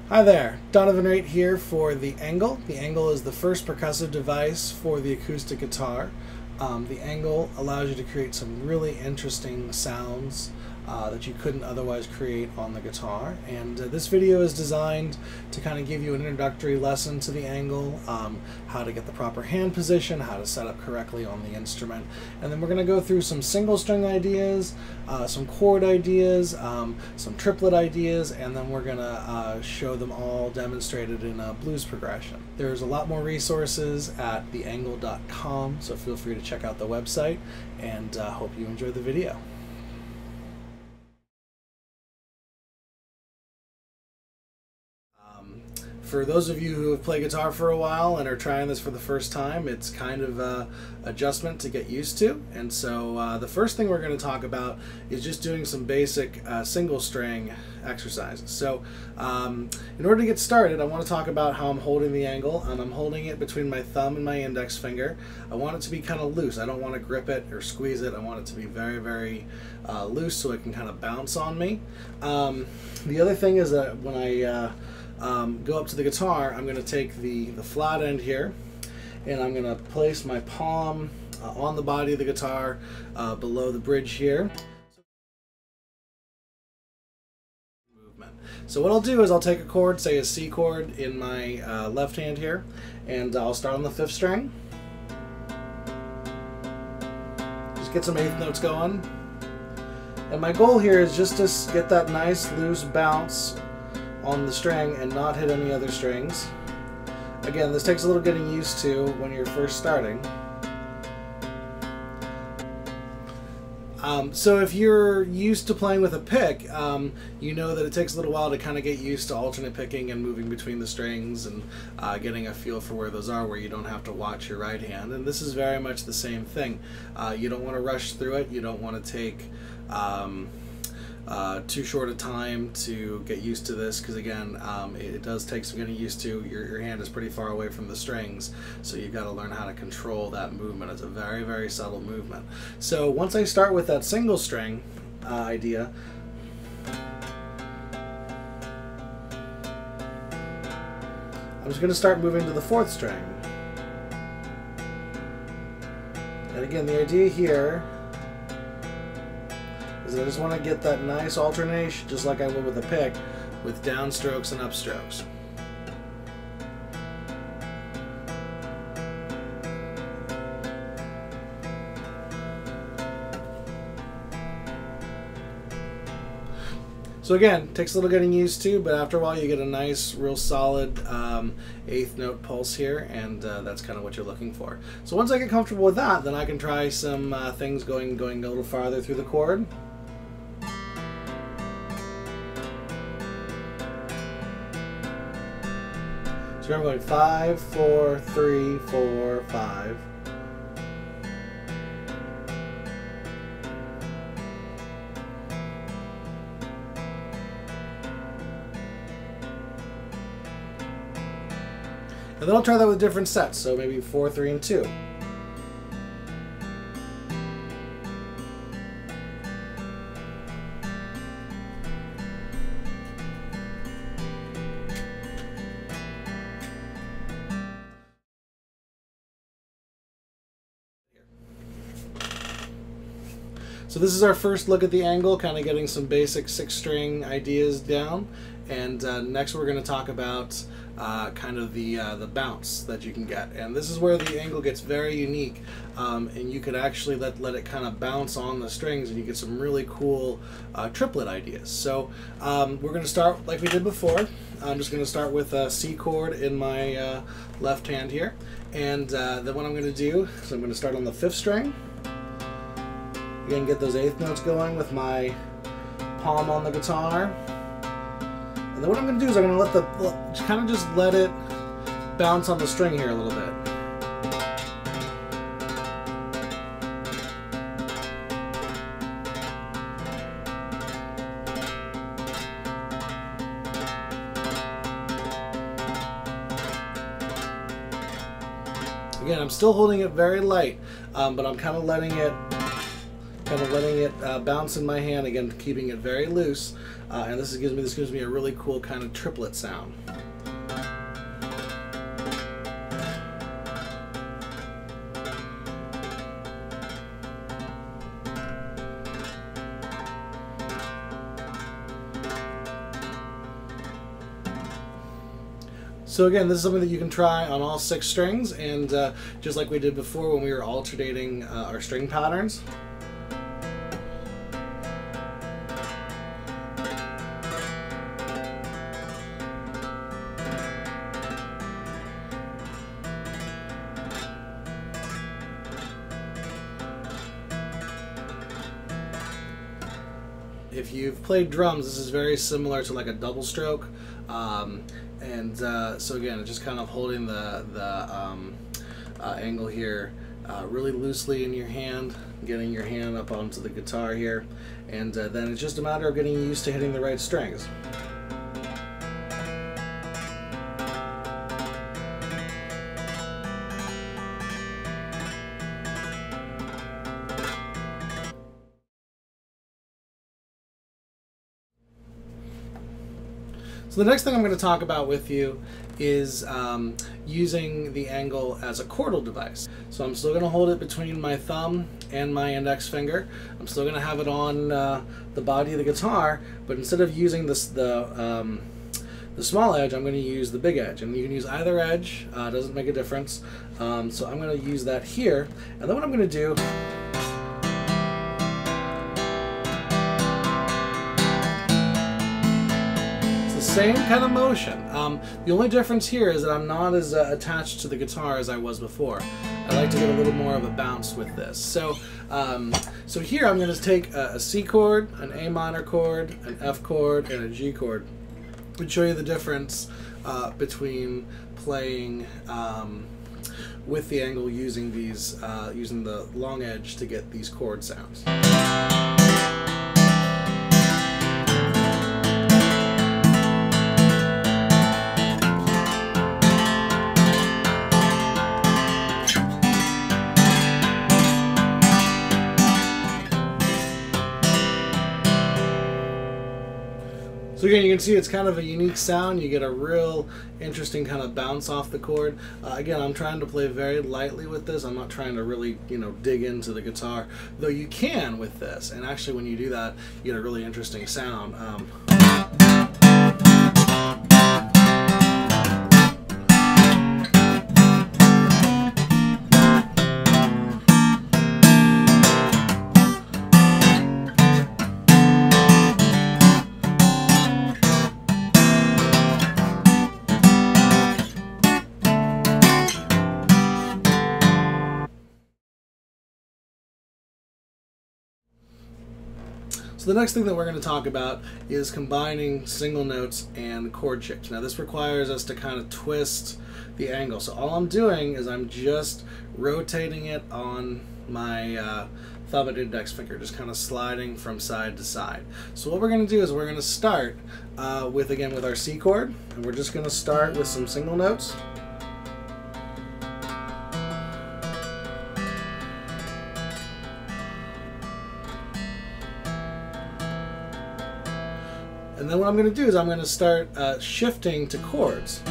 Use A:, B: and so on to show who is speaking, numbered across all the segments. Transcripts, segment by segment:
A: Hi there, Donovan Raitt here for the Engle. The Engle is the first percussive device for the acoustic guitar. The Engle allows you to create some really interesting sounds that you couldn't otherwise create on the guitar. And this video is designed to kind of give you an introductory lesson to the Engle, how to get the proper hand position, how to set up correctly on the instrument. And then we're going to go through some single string ideas, some chord ideas, some triplet ideas, and then we're going to show them all demonstrated in a blues progression. There's a lot more resources at theengle.com, so feel free to check out the website, and hope you enjoy the video. For those of you who have played guitar for a while and are trying this for the first time, it's kind of an adjustment to get used to. And so the first thing we're going to talk about is just doing some basic single string exercises. So in order to get started, I want to talk about how I'm holding the Engle. I'm holding it between my thumb and my index finger. I want it to be kind of loose. I don't want to grip it or squeeze it. I want it to be very, very loose so it can kind of bounce on me. The other thing is that when I go up to the guitar, I'm going to take the flat end here, and I'm going to place my palm on the body of the guitar below the bridge here. So what I'll do is I'll take a chord, say a C chord in my left hand here, and I'll start on the 5th string. Just get some 8th notes going. And my goal here is just to get that nice loose bounce on the string and not hit any other strings. Again, this takes a little getting used to when you're first starting. So if you're used to playing with a pick, you know that it takes a little while to kind of get used to alternate picking and moving between the strings and getting a feel for where those are, where you don't have to watch your right hand. And this is very much the same thing. You don't want to rush through it. You don't want to take too short a time to get used to this, because again, it does take some getting used to. Your hand is pretty far away from the strings, so you've got to learn how to control that movement. It's a very, very subtle movement. So once I start with that single string idea, I'm just going to start moving to the 4th string. And again, the idea here is I just want to get that nice alternation, just like I would with a pick, with downstrokes and upstrokes. So again, takes a little getting used to, but after a while you get a nice, real solid 8th note pulse here, and that's kind of what you're looking for. So once I get comfortable with that, then I can try some things going a little farther through the chord. So I'm going 5, 4, 3, 4, 5. And then I'll try that with different sets, so maybe 4, 3, and 2. So this is our first look at the Engle, kind of getting some basic 6-string ideas down. And next we're going to talk about kind of the bounce that you can get. And this is where the Engle gets very unique, and you could actually let it kind of bounce on the strings, and you get some really cool triplet ideas. So we're going to start like we did before. I'm just going to start with a C chord in my left hand here. And then what I'm going to do is I'm going to start on the 5th string. Again, get those 8th notes going with my palm on the guitar. And then what I'm going to do is I'm going to just let it bounce on the string here a little bit. Again, I'm still holding it very light, but I'm kind of letting it kind of letting it bounce in my hand, again keeping it very loose, and this gives me a really cool kind of triplet sound. So again, this is something that you can try on all 6 strings, and just like we did before when we were alternating our string patterns. If you've played drums, this is very similar to like a double stroke. So again, just kind of holding the Engle here really loosely in your hand, getting your hand up onto the guitar here, and then it's just a matter of getting used to hitting the right strings. So the next thing I'm going to talk about with you is using the Engle as a chordal device. So I'm still going to hold it between my thumb and my index finger. I'm still going to have it on the body of the guitar, but instead of using the small edge, I'm going to use the big edge. And you can use either edge, doesn't make a difference. So I'm going to use that here, and then what I'm going to do, same kind of motion. The only difference here is that I'm not as attached to the guitar as I was before. I like to get a little more of a bounce with this. So, so here I'm going to take a C chord, an A minor chord, an F chord, and a G chord, and show you the difference between playing with the Engle using these, using the long edge to get these chord sounds. So again, you can see it's kind of a unique sound. You get a real interesting kind of bounce off the chord. Again, I'm trying to play very lightly with this. I'm not trying to really, dig into the guitar, though you can with this. And actually, when you do that, you get a really interesting sound. So the next thing that we're going to talk about is combining single notes and chord shapes. Now this requires us to kind of twist the Engle. So all I'm doing is I'm just rotating it on my thumb and index finger, just kind of sliding from side to side. So what we're going to do is we're going to start with our C chord, and we're just going to start with some single notes. And then what I'm going to do is I'm going to start shifting to chords.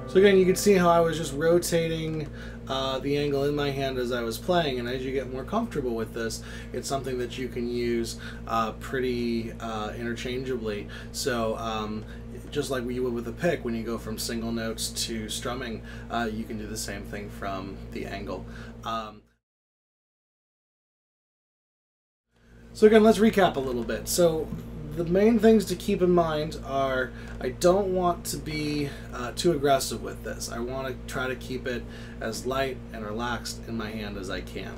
A: So again, you can see how I was just rotating the Engle in my hand as I was playing, and as you get more comfortable with this, it's something that you can use pretty interchangeably. So just like you would with a pick, when you go from single notes to strumming, you can do the same thing from the Engle. So again, let's recap a little bit. So the main things to keep in mind are, I don't want to be too aggressive with this. I want to try to keep it as light and relaxed in my hand as I can.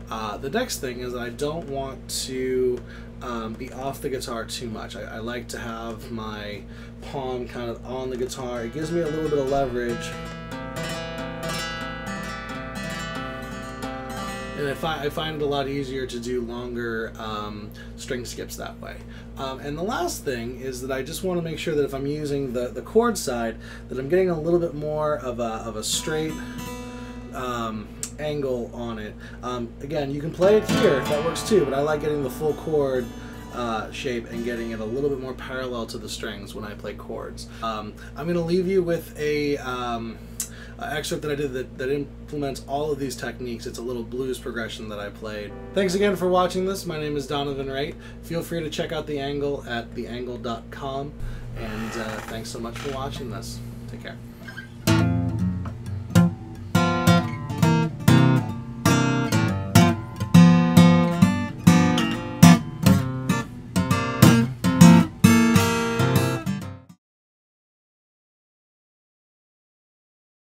A: The next thing is that I don't want to be off the guitar too much. I like to have my palm kind of on the guitar. It gives me a little bit of leverage. And I find it a lot easier to do longer string skips that way. And the last thing is that I just want to make sure that if I'm using the chord side, that I'm getting a little bit more of a straight angle on it. Again, you can play it here, that works too, but I like getting the full chord shape and getting it a little bit more parallel to the strings when I play chords. I'm going to leave you with a excerpt that I did that implements all of these techniques. It's a little blues progression that I played. Thanks again for watching this. My name is Donovan Raitt. Feel free to check out the Engle at theangle.com, and thanks so much for watching this.